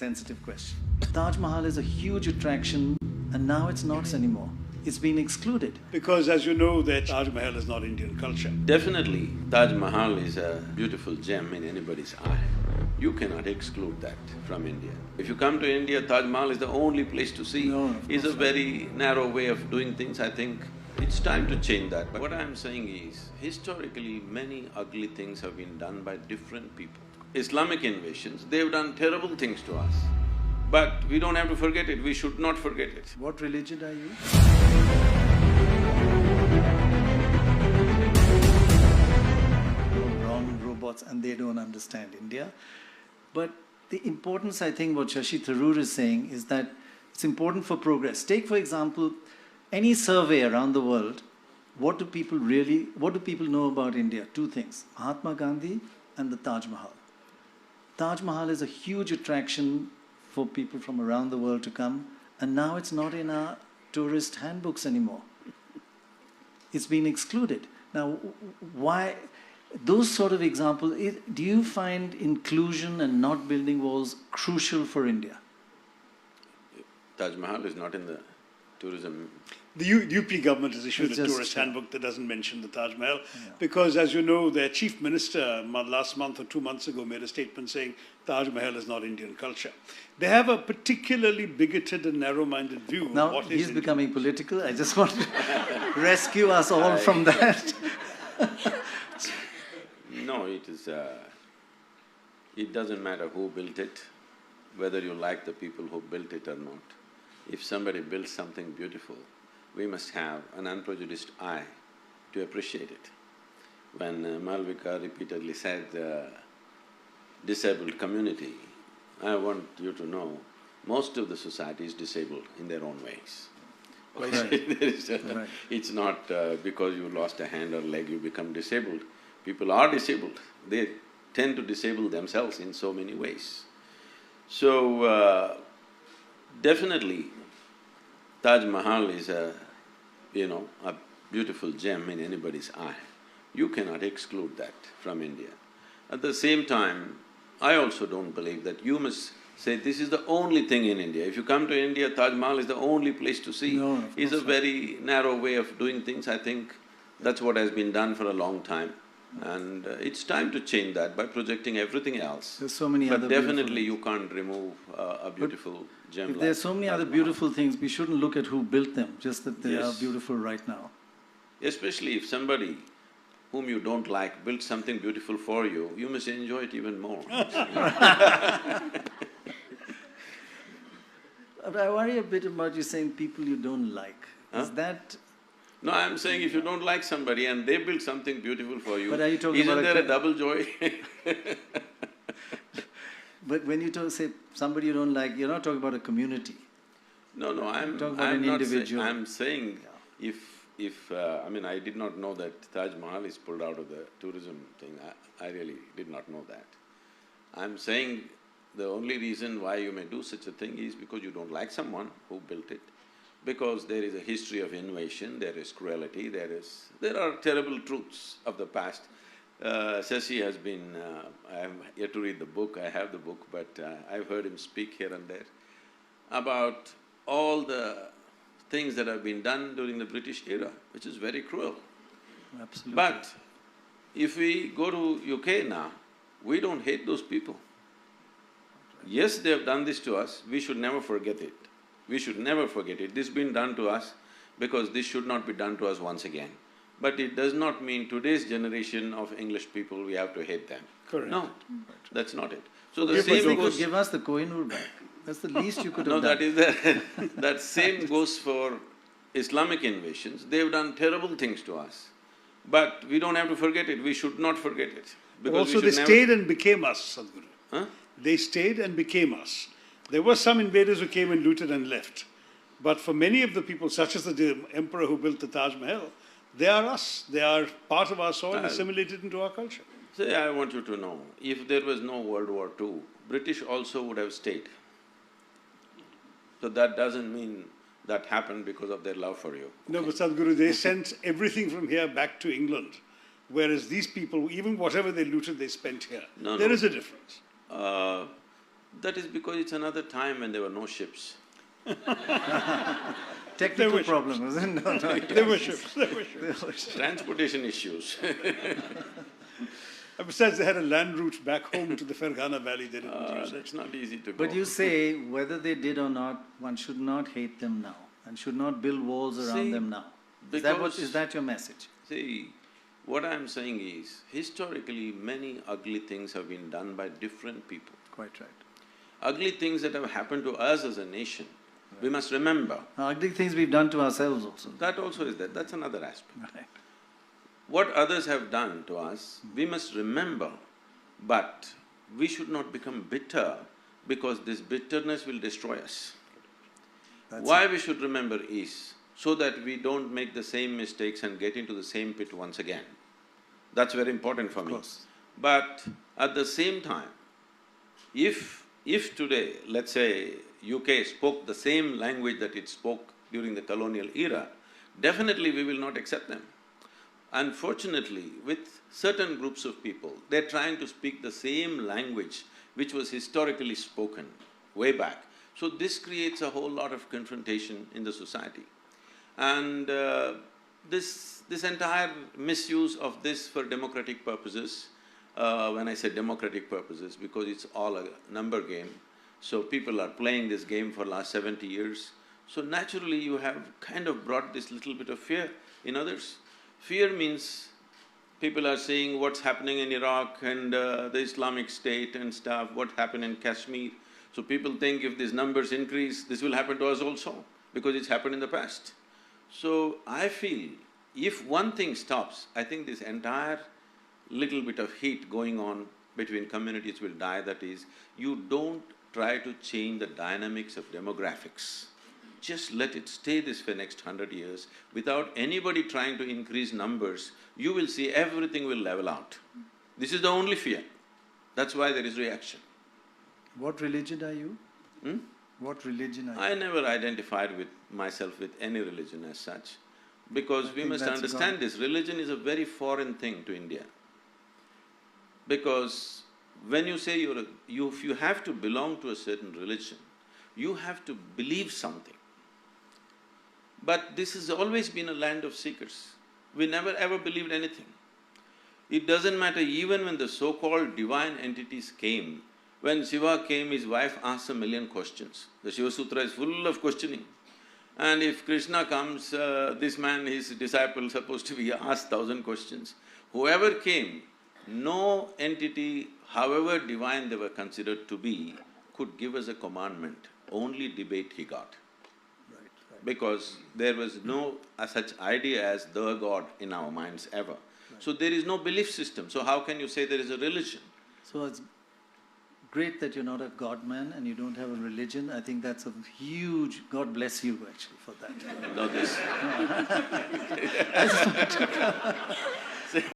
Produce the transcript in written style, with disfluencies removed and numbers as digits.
sensitive question. Taj Mahal is a huge attraction and now it's not anymore. It's been excluded. Because as you know that Taj Mahal is not Indian culture. Definitely, Taj Mahal is a beautiful gem in anybody's eye. You cannot exclude that from India. If you come to India, Taj Mahal is the only place to see. No, It's a very narrow way of doing things. I think it's time to change that. But what I'm saying is, historically many ugly things have been done by different people. Islamic invasions, they've done terrible things to us. But we don't have to forget it, we should not forget it. What religion are you? Wrong robots and they don't understand India. But the importance, I think, what Shashi Tharoor is saying is that it's important for progress. Take, for example, any survey around the world, what do people know about India? Two things, Mahatma Gandhi and the Taj Mahal. Taj Mahal is a huge attraction for people from around the world to come, and now it's not in our tourist handbooks anymore. It's been excluded. Now, why? Those sort of examples, do you find inclusion and not building walls crucial for India? Taj Mahal is not in the tourism. The UP government has issued It's a just, tourist handbook that doesn't mention the Taj Mahal Yeah. because, as you know, their chief minister last month or 2 months ago made a statement saying Taj Mahal is not Indian culture. They have a particularly bigoted and narrow-minded view of Now, what is he's Indian. becoming political. I just want to rescue us all from that. No, it doesn't matter who built it, whether you like the people who built it or not. If somebody builds something beautiful, we must have an unprejudiced eye to appreciate it. When Malvika repeatedly said disabled community, I want you to know, most of the society is disabled in their own ways. Right. It's not because you lost a hand or leg you become disabled. People are disabled. They tend to disable themselves in so many ways. So, definitely, Taj Mahal is a beautiful gem in anybody's eye. You cannot exclude that from India. At the same time, I also don't believe that you must say this is the only thing in India. If you come to India, Taj Mahal is the only place to see. No, of It's a course very narrow way of doing things. I think that's what has been done for a long time. And it's time to change that by projecting everything else. There's so many other But beautiful definitely things. you can't remove a beautiful gem If like there's so many Taj other Mahal. beautiful things, we shouldn't look at who built them, just that they are Yes. beautiful right now. Especially if somebody whom you don't like built something beautiful for you, you must enjoy it even more. But I worry a bit about you saying people you don't like. Is Huh? that… No, I'm saying if you don't like somebody and they build something beautiful for you, But are you talking isn't about there a double joy? But when you say somebody you don't like, you're not talking about a community. No, I'm Talk about not an saying… individual. I'm saying I mean, I did not know that Taj Mahal is pulled out of the tourism thing. I really did not know that. I'm saying the only reason why you may do such a thing is because you don't like someone who built it, because there is a history of invasion, there is cruelty, there are terrible truths of the past. Shashi has been… I have yet to read the book, I have the book, but I've heard him speak here and there about all the things that have been done during the British era, which is very cruel. Absolutely. But if we go to UK now, we don't hate those people. Yes, they have done this to us, we should never forget it. We should never forget it. This has been done to us because this should not be done to us once again. But it does not mean today's generation of English people, we have to hate them. Correct. No, that's not it. So the If same you could goes… give us the Kohinoor back, that's the least you could have No, done. that is the… that same goes for Islamic invasions. They've done terrible things to us. But we don't have to forget it, we should not forget it. Because Also, we they should never… stayed and became us, Sadhguru. Huh? They stayed and became us. There were some invaders who came and looted and left. But for many of the people, such as the emperor who built the Taj Mahal, they are us. They are part of our soil, assimilated into our culture. Say, I want you to know, if there was no World War II, British also would have stayed. So that doesn't mean that happened because of their love for you. No, but Sadhguru, they sent everything from here back to England, whereas these people, even whatever they looted, they spent here. No, There no. is a difference. That is because it's another time when there were no ships. Technical were problem, wasn't it? No, no. There were ships, there were ships. Transportation issues. And besides, they had a land route back home to the Fergana Valley. They didn't use it. It's not easy to go. But you say, whether they did or not, one should not hate them now and should not build walls around See, them now. because- Is that your message? See, what I'm saying is, historically, many ugly things have been done by different people. Quite right. Ugly things that have happened to us as a nation, we must remember. Ugly things we've done to ourselves also. That also is there, that's another aspect. Right. What others have done to us, we must remember, but we should not become bitter because this bitterness will destroy us. That's Why we should remember is so that we don't make the same mistakes and get into the same pit once again. That's very important for me. course. But at the same time, if today, let's say, UK spoke the same language that it spoke during the colonial era, definitely we will not accept them. Unfortunately, with certain groups of people, they're trying to speak the same language which was historically spoken way back. So this creates a whole lot of confrontation in the society. And this entire misuse of this for democratic purposes, when I say democratic purposes, because it's all a number game, so people are playing this game for last 70 years. So naturally you have kind of brought this little bit of fear in others. Fear means people are seeing what's happening in Iraq and the Islamic State and stuff, what happened in Kashmir. So people think if these numbers increase, this will happen to us also, because it's happened in the past. So I feel if one thing stops, I think this entire little bit of heat going on between communities will die. That is, you don't try to change the dynamics of demographics. Just let it stay this for next 100 years. Without anybody trying to increase numbers, you will see everything will level out. This is the only fear. That's why there is reaction. What religion are you? What religion are you? I never identified with myself with any religion as such, because we think must that's understand gone. this, religion is a very foreign thing to India. Because when you say if you have to belong to a certain religion, you have to believe something. But this has always been a land of seekers. We never ever believed anything. It doesn't matter, even when the so-called divine entities came, when Shiva came, his wife asked 1,000,000 questions. The Shiva Sutra is full of questioning. And if Krishna comes, this man, his disciple, supposed to be asked 1,000 questions. Whoever came, no entity, however divine they were considered to be, could give us a commandment. Only debate he got. Because there was no such idea as the God in our minds ever. So there is no belief system. So how can you say there is a religion? So it's great that you're not a God man and you don't have a religion. I think that's a huge… God bless you actually for that. No, this…